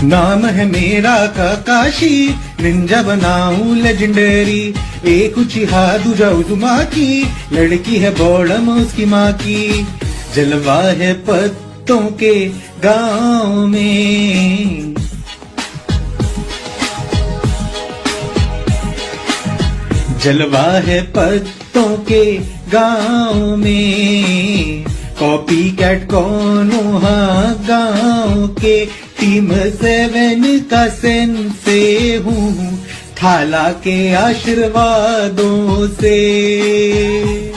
नाम है मेरा काकाशी, निंजा बनाऊं लेजेंडरी। एक उचिहा दूजा उजुमा की, लड़की है बॉडम उसकी माँ की। जलवा है पत्तों के गांव में, जलवा है पत्तों के गांव में। कॉपी कैट कौन वहाँ गांव के, टीम 7 का सेंसे हूँ, थाला के आशीर्वादों से।